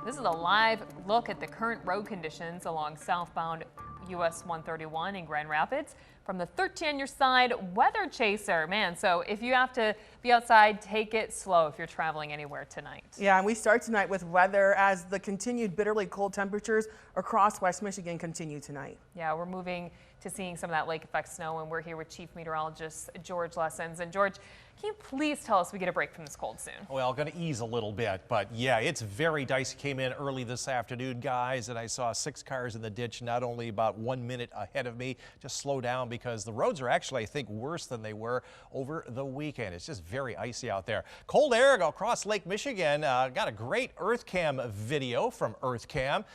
This is a live look at the current road conditions along southbound US 131 in Grand Rapids from the 13 on your side weather chaser. Man, so if you have to be outside, take it slow if you're traveling anywhere tonight. Yeah, and we start tonight with weather as the continued bitterly cold temperatures across West Michigan continue tonight. Yeah, we're moving to seeing some of that lake effect snow, and we're here with Chief Meteorologist George Lessons. And George, can you please tell us we get a break from this cold soon? Well, going to ease a little bit, but yeah, it's very dicey. Came in early this afternoon, guys, and I saw 6 cars in the ditch, not only about 1 minute ahead of me. Just slow down because the roads are actually, I think, worse than they were over the weekend. It's just very icy out there. Cold air across Lake Michigan. Got a great EarthCam video from EarthCam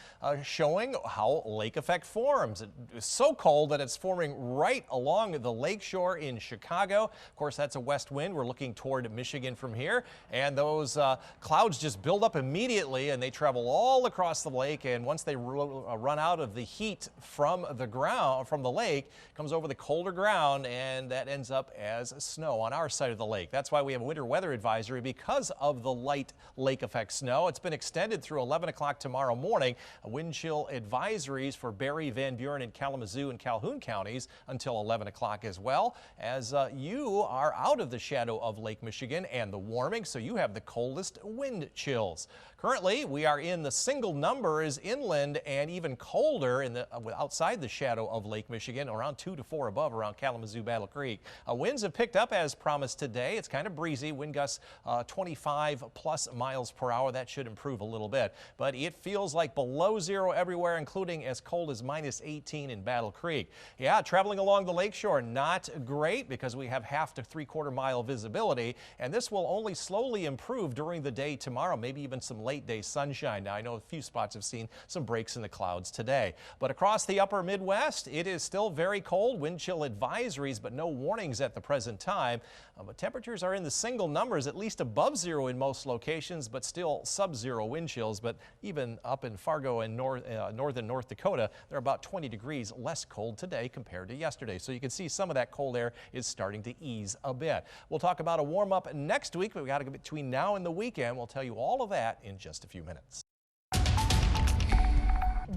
showing how lake effect forms. It's so cold that it's forming right along the lakeshore in Chicago. Of course, that's a west wind. We're looking toward Michigan from here, and those clouds just build up immediately, and they travel all across the lake. And once they run out of the heat from the ground, from the lake, comes over the colder ground, and that ends up as snow on our side of the lake. That's why we have a winter weather advisory, because of the light lake effect snow. It's been extended through 11 o'clock tomorrow morning. Wind chill advisories for Barry, Van Buren, and Kalamazoo and Calhoun counties until 11 o'clock as well, as you are out of the shadow of Lake Michigan and the warming, so you have the coldest wind chills. Currently, we are in the single numbers inland and even colder in the outside the shadow of Lake Michigan, around 2 to 4 above around Kalamazoo, Battle Creek. Winds have picked up as promised today. It's kind of breezy, wind gusts 25 plus miles per hour. That should improve a little bit, but it feels like below zero everywhere, including as cold as minus 18 in Battle Creek. Yeah, traveling along the lakeshore, not great because we have half to 3/4 mile visibility, and this will only slowly improve during the day tomorrow, maybe even some late day sunshine. Now, I know a few spots have seen some breaks in the clouds today, but across the upper Midwest, it is still very cold. Wind chill advisories, but no warnings at the present time. But temperatures are in the single numbers, at least above zero in most locations, but still sub-zero wind chills. But even up in Fargo and northern North Dakota, they're about 20 degrees less cold today compared to yesterday. So you can see some of that cold air is starting to ease a bit. We'll talk about a warm up next week, but we got to go between now and the weekend. We'll tell you all of that in just a few minutes.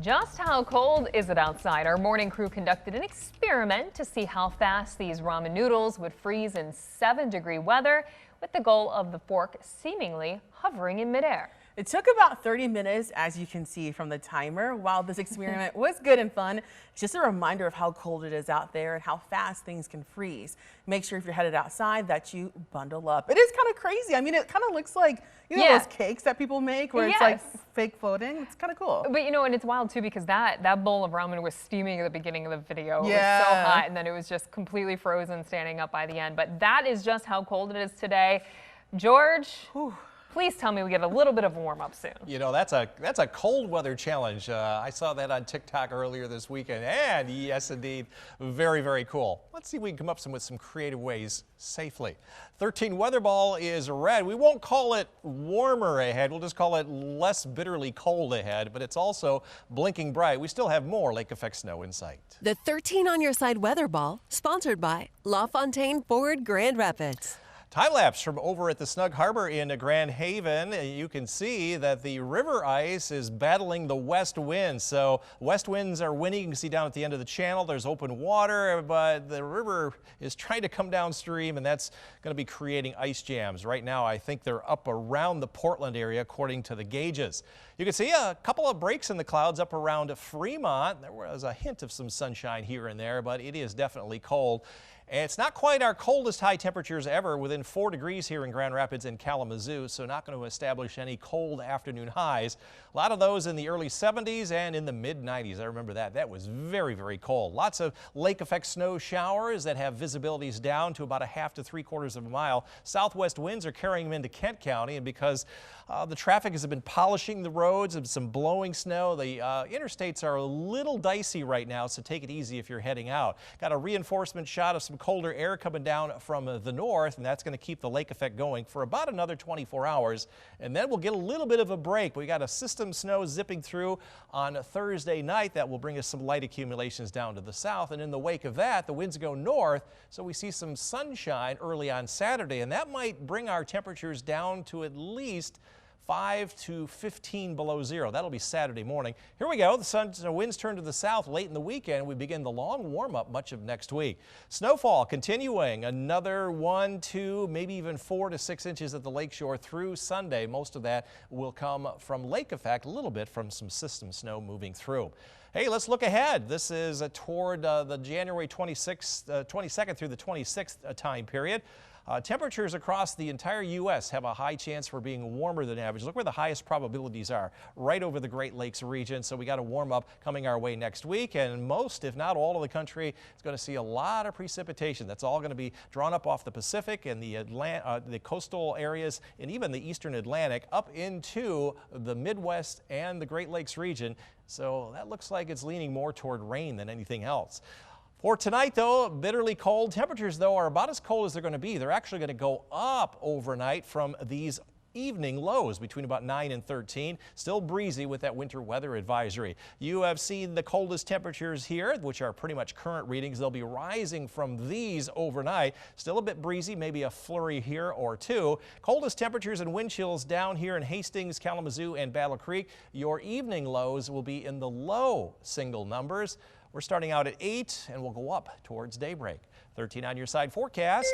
Just how cold is it outside? Our morning crew conducted an experiment to see how fast these ramen noodles would freeze in 7-degree weather, with the goal of the fork seemingly hovering in midair. It took about 30 minutes, as you can see from the timer. While this experiment was good and fun, it's just a reminder of how cold it is out there and how fast things can freeze. Make sure if you're headed outside that you bundle up. It is kind of crazy. I mean, it kind of looks like, you know, those cakes that people make where it's like fake floating. It's kind of cool. But you know, and it's wild too, because that bowl of ramen was steaming at the beginning of the video. It was so hot, and then it was just completely frozen standing up by the end. But that is just how cold it is today. George, please tell me we get a little bit of a warm up soon. You know, that's a cold weather challenge. I saw that on TikTok earlier this weekend, and yes, indeed, very, very cool. Let's see if we can come up with some creative ways safely. 13 weather ball is red. We won't call it warmer ahead. We'll just call it less bitterly cold ahead, but it's also blinking bright. We still have more lake effect snow in sight. The 13 on your side weather ball, sponsored by LaFontaine Ford Grand Rapids. Time lapse from over at the Snug Harbor in Grand Haven. You can see that the river ice is battling the west winds. So west winds are winning. You can see down at the end of the channel there's open water, but the river is trying to come downstream, and that's going to be creating ice jams. Right now, I think they're up around the Portland area according to the gauges. You can see a couple of breaks in the clouds up around Fremont. There was a hint of some sunshine here and there, but it is definitely cold. And it's not quite our coldest high temperatures ever, within 4 degrees here in Grand Rapids and Kalamazoo, so not going to establish any cold afternoon highs. A lot of those in the early 70s and in the mid-90s. I remember that. That was very, very cold. Lots of lake effect snow showers that have visibilities down to about a half to 3/4 of a mile. Southwest winds are carrying them into Kent County, and because the traffic has been polishing the roads and some blowing snow, the interstates are a little dicey right now, so take it easy if you're heading out. Got a reinforcement shot of some colder air coming down from the north, and that's going to keep the lake effect going for about another 24 hours, and then we'll get a little bit of a break. We got a system snow zipping through on Thursday night that will bring us some light accumulations down to the south, and in the wake of that, the winds go north, so we see some sunshine early on Saturday, and that might bring our temperatures down to at least 5 to 15 below zero. That'll be Saturday morning. Here we go. The winds turn to the south late in the weekend. We begin the long warm-up much of next week. Snowfall continuing, another 1, 2, maybe even 4 to 6 inches at the lakeshore through Sunday. Most of that will come from lake effect, a little bit from some system snow moving through. Hey, let's look ahead. This is toward the January 22nd through the 26th time period. Temperatures across the entire U.S. have a high chance for being warmer than average. Look where the highest probabilities are, right over the Great Lakes region. So we got a warm up coming our way next week, and most, if not all of the country is going to see a lot of precipitation. That's all going to be drawn up off the Pacific and the coastal areas and even the eastern Atlantic up into the Midwest and the Great Lakes region. So that looks like it's leaning more toward rain than anything else. For tonight, though, bitterly cold. Temperatures, though, are about as cold as they're going to be. They're actually going to go up overnight from these evening lows between about 9 and 13. Still breezy with that winter weather advisory. You have seen the coldest temperatures here, which are pretty much current readings. They'll be rising from these overnight. Still a bit breezy, maybe a flurry here or two. Coldest temperatures and wind chills down here in Hastings, Kalamazoo, and Battle Creek. Your evening lows will be in the low single numbers. We're starting out at 8 and we'll go up towards daybreak. 13 on your side forecast.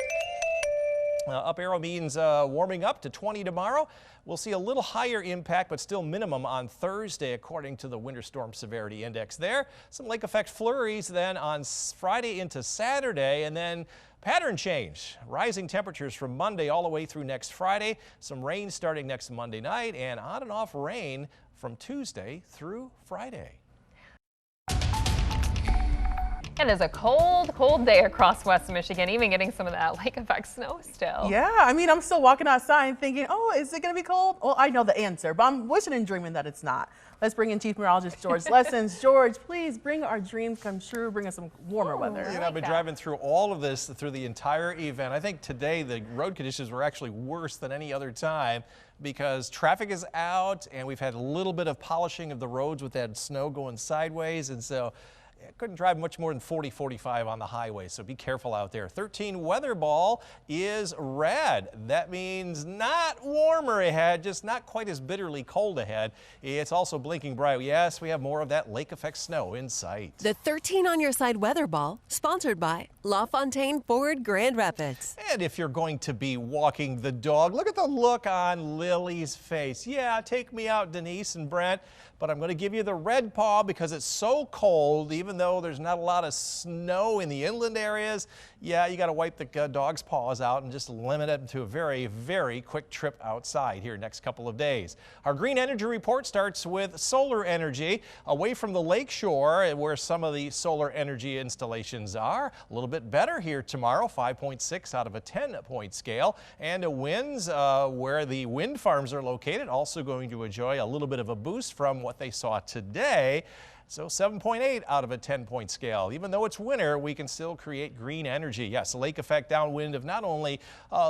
Up arrow means warming up to 20 tomorrow. We'll see a little higher impact, but still minimum on Thursday, according to the Winter Storm Severity Index there. Some lake effect flurries then on Friday into Saturday, and then pattern change. Rising temperatures from Monday all the way through next Friday. Some rain starting next Monday night, and on and off rain from Tuesday through Friday. It is a cold, cold day across West Michigan, even getting some of that lake effect snow still. Yeah, I mean, I'm still walking outside and thinking, oh, is it going to be cold? Well, I know the answer, but I'm wishing and dreaming that it's not. Let's bring in Chief Meteorologist George Lessons. George, please bring our dreams come true. Bring us some warmer weather. You know, I've been driving through all of this through the entire event. I think today the road conditions were actually worse than any other time because traffic is out and we've had a little bit of polishing of the roads with that snow going sideways, and so I couldn't drive much more than 40, 45 on the highway, so be careful out there. 13 weather ball is red. That means not warmer ahead, just not quite as bitterly cold ahead. It's also blinking bright. Yes, we have more of that lake effect snow in sight. The 13 on your side weather ball, sponsored by LaFontaine Ford Grand Rapids. And if you're going to be walking the dog, look at the look on Lily's face. Yeah, take me out, Denise and Brent, but I'm going to give you the red paw because it's so cold, even though there's not a lot of snow in the inland areas. Yeah, you got to wipe the dog's paws out and just limit it to a very, very quick trip outside here next couple of days. Our green energy report starts with solar energy away from the lake shore where some of the solar energy installations are. A little bit better here tomorrow, 5.6 out of a 10-point scale. And winds where the wind farms are located also going to enjoy a little bit of a boost from what they saw today. So 7.8 out of a 10-point scale. Even though it's winter, we can still create green energy. Yes, a lake effect downwind of not only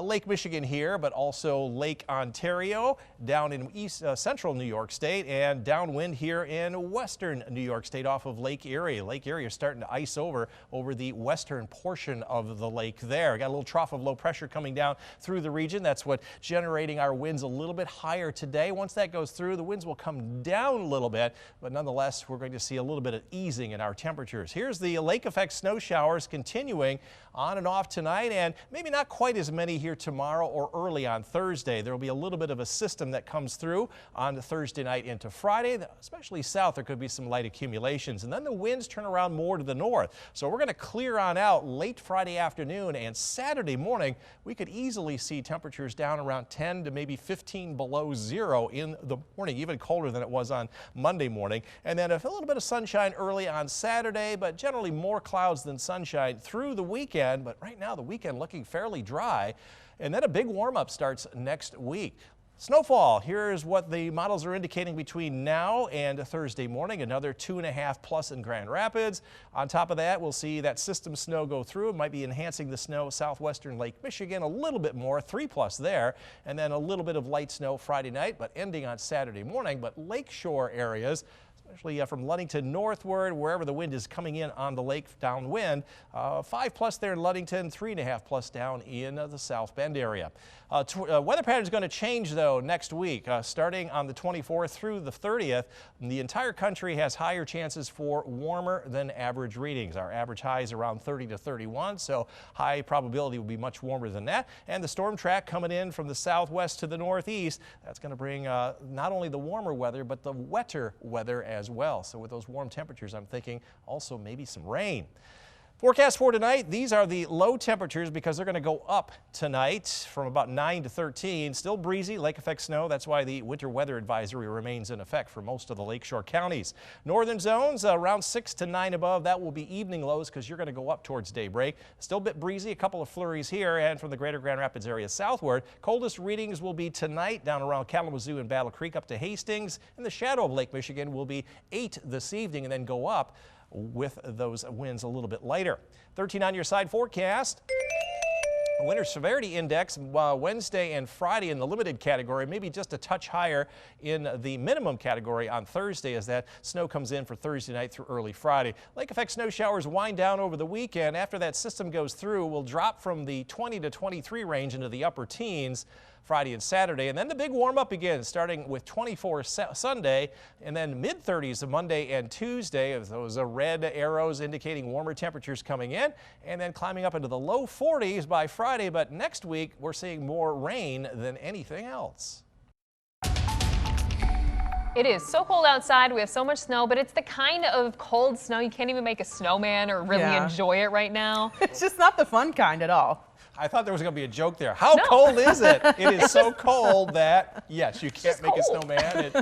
Lake Michigan here, but also Lake Ontario down in central New York State and downwind here in western New York State off of Lake Erie. Lake Erie is starting to ice over the western portion of the lake there. Got a little trough of low pressure coming down through the region. That's what generating our winds a little bit higher today. Once that goes through, the winds will come down a little bit, but nonetheless, we're going to see a little bit of easing in our temperatures. Here's the lake effect snow showers continuing on and off tonight, and maybe not quite as many here tomorrow or early on Thursday. There will be a little bit of a system that comes through on the Thursday night into Friday, especially south. There could be some light accumulations, and then the winds turn around more to the north. So we're going to clear on out late Friday afternoon, and Saturday morning we could easily see temperatures down around 10 to maybe 15 below zero in the morning, even colder than it was on Monday morning. And then a little bit of sunshine early on Saturday, but generally more clouds than sunshine through the weekend. But right now the weekend looking fairly dry, and then a big warm-up starts next week. Snowfall, here's what the models are indicating between now and Thursday morning. Another 2.5 plus in Grand Rapids. On top of that, we'll see that system snow go through. It might be enhancing the snow southwestern Lake Michigan a little bit more, 3 plus there, and then a little bit of light snow Friday night, but ending on Saturday morning. But lakeshore areas, especially from Ludington northward, wherever the wind is coming in on the lake downwind. 5+ there in Ludington, 3.5+ down in the South Bend area. Weather pattern is going to change though next week, starting on the 24th through the 30th. The entire country has higher chances for warmer than average readings. Our average high is around 30 to 31, so high probability will be much warmer than that. And the storm track coming in from the southwest to the northeast, that's going to bring not only the warmer weather, but the wetter weather as well. So with those warm temperatures, I'm thinking also maybe some rain. Forecast for tonight, these are the low temperatures because they're going to go up tonight from about 9 to 13. Still breezy, lake effect snow. That's why the winter weather advisory remains in effect for most of the lakeshore counties. Northern zones around 6 to 9 above. That will be evening lows because you're going to go up towards daybreak. Still a bit breezy, a couple of flurries here, and from the greater Grand Rapids area southward. Coldest readings will be tonight down around Kalamazoo and Battle Creek up to Hastings. In the shadow of Lake Michigan will be 8 this evening and then go up with those winds a little bit lighter. 13 on your side forecast. Winter severity index Wednesday and Friday in the limited category, maybe just a touch higher in the minimum category on Thursday as that snow comes in for Thursday night through early Friday. Lake effect snow showers wind down over the weekend. After that system goes through, we'll drop from the 20 to 23 range into the upper teens Friday and Saturday, and then the big warm up begins starting with 24 Sunday and then mid-30s Monday and Tuesday. Those red arrows indicating warmer temperatures coming in, and then climbing up into the low 40s by Friday. But next week we're seeing more rain than anything else. It is so cold outside. We have so much snow, but it's the kind of cold snow you can't even make a snowman or really enjoy it right now. It's just not the fun kind at all. I thought there was going to be a joke there. How cold is it? It is so cold that, yes, you can't make a snowman.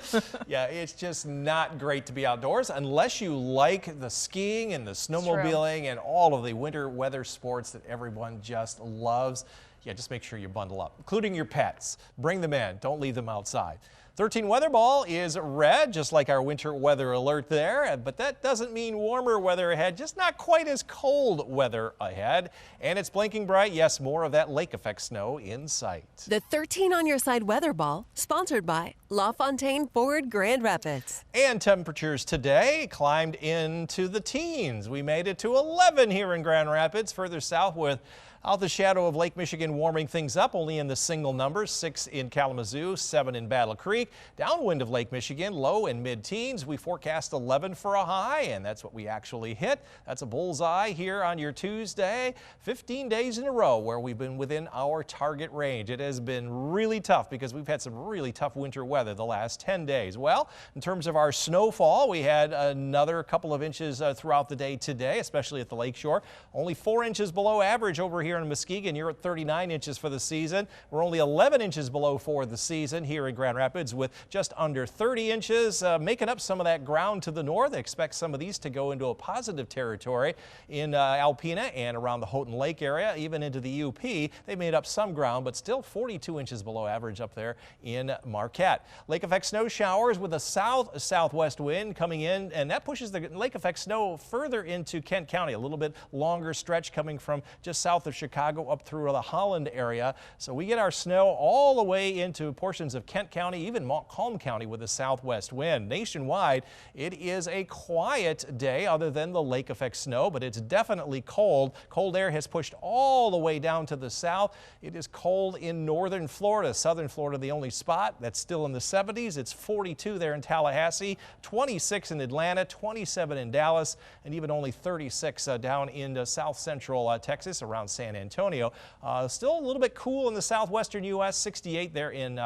It's just not great to be outdoors unless you like the skiing and the snowmobiling and all of the winter weather sports that everyone just loves. Yeah, just make sure you bundle up, including your pets. Bring them in. Don't leave them outside. 13 weather ball is red, just like our winter weather alert there, but that doesn't mean warmer weather ahead, just not quite as cold weather ahead. And it's blinking bright. Yes, more of that lake effect snow in sight. The 13 on your side weather ball, sponsored by LaFontaine Ford Grand Rapids. And temperatures today climbed into the teens. We made it to 11 here in Grand Rapids, further south with out the shadow of Lake Michigan warming things up, only in the single numbers, 6 in Kalamazoo, 7 in Battle Creek. Downwind of Lake Michigan, low and mid-teens. We forecast 11 for a high, and that's what we actually hit. That's a bullseye here on your Tuesday. 15 days in a row where we've been within our target range. It has been really tough because we've had some really tough winter weather the last 10 days. Well, in terms of our snowfall, we had another couple of inches throughout the day today, especially at the lakeshore. Only 4 inches below average over here in Muskegon. You're at 39 inches for the season. We're only 11 inches below for the season here in Grand Rapids with just under 30 inches, making up some of that ground to the north. I expect some of these to go into a positive territory in Alpena and around the Houghton Lake area, even into the UP. They made up some ground, but still 42 inches below average up there in Marquette. Lake effect snow showers with a southwest wind coming in, and that pushes the lake effect snow further into Kent County, a little bit longer stretch coming from just south of Chicago up through the Holland area. So we get our snow all the way into portions of Kent County, even Montcalm County with a southwest wind. Nationwide, it is a quiet day other than the lake effect snow, but it's definitely cold. Cold air has pushed all the way down to the south. It is cold in northern Florida. Southern Florida, the only spot that's still in the 70s. It's 42 there in Tallahassee, 26 in Atlanta, 27 in Dallas, and even only 36 down in south central Texas around San Antonio. Still a little bit cool in the southwestern U.S., 68 there in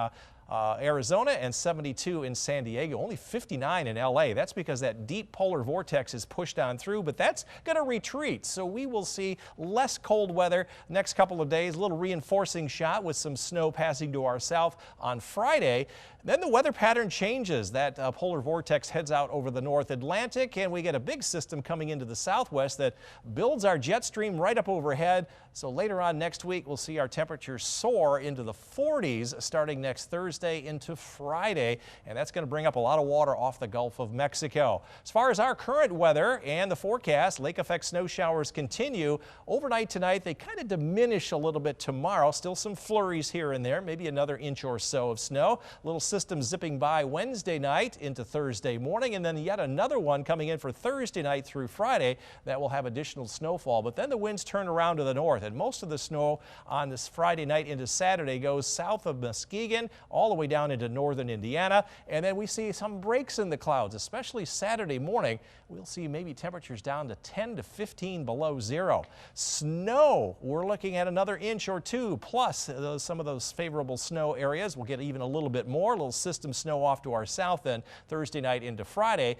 Arizona and 72 in San Diego, only 59 in LA. That's because that deep polar vortex is pushed on through, but that's going to retreat. So we will see less cold weather next couple of days, a little reinforcing shot with some snow passing to our south on Friday. Then the weather pattern changes. That polar vortex heads out over the North Atlantic, and we get a big system coming into the southwest that builds our jet stream right up overhead. So later on next week, we'll see our temperatures soar into the 40s starting next Thursday. Thursday into Friday, and that's going to bring up a lot of water off the Gulf of Mexico. As far as our current weather and the forecast, lake effect snow showers continue. Overnight tonight, they kind of diminish a little bit tomorrow. Still some flurries here and there, maybe another inch or so of snow. A little system zipping by Wednesday night into Thursday morning, and then yet another one coming in for Thursday night through Friday that will have additional snowfall. But then the winds turn around to the north, and most of the snow on this Friday night into Saturday goes south of Muskegon all the way down into northern Indiana. And then we see some breaks in the clouds, especially Saturday morning. We'll see maybe temperatures down to 10 to 15 below zero. Snow, we're looking at another inch or two, plus some of those favorable snow areas. We'll get even a little bit more, a little system snow off to our south then Thursday night into Friday.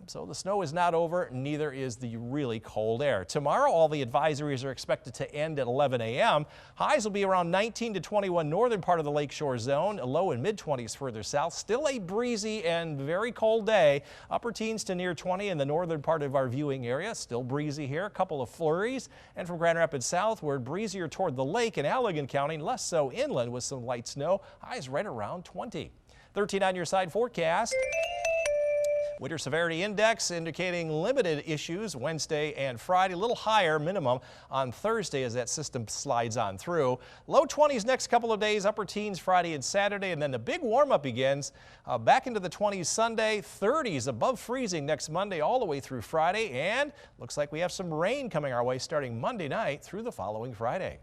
So the snow is not over, neither is the really cold air. Tomorrow, all the advisories are expected to end at 11 a.m. Highs will be around 19 to 21 northern part of the lakeshore zone, low and mid-20s further south. Still a breezy and very cold day. Upper teens to near 20 in the northern part of our viewing area. Still breezy here, a couple of flurries. And from Grand Rapids southward, breezier toward the lake in Allegan County, less so inland with some light snow. Highs right around 20. 13 on your side forecast. Winter severity index indicating limited issues Wednesday and Friday, a little higher minimum on Thursday as that system slides on through. Low 20s next couple of days, upper teens Friday and Saturday, and then the big warm up begins back into the 20s Sunday, 30s above freezing next Monday all the way through Friday, and looks like we have some rain coming our way starting Monday night through the following Friday.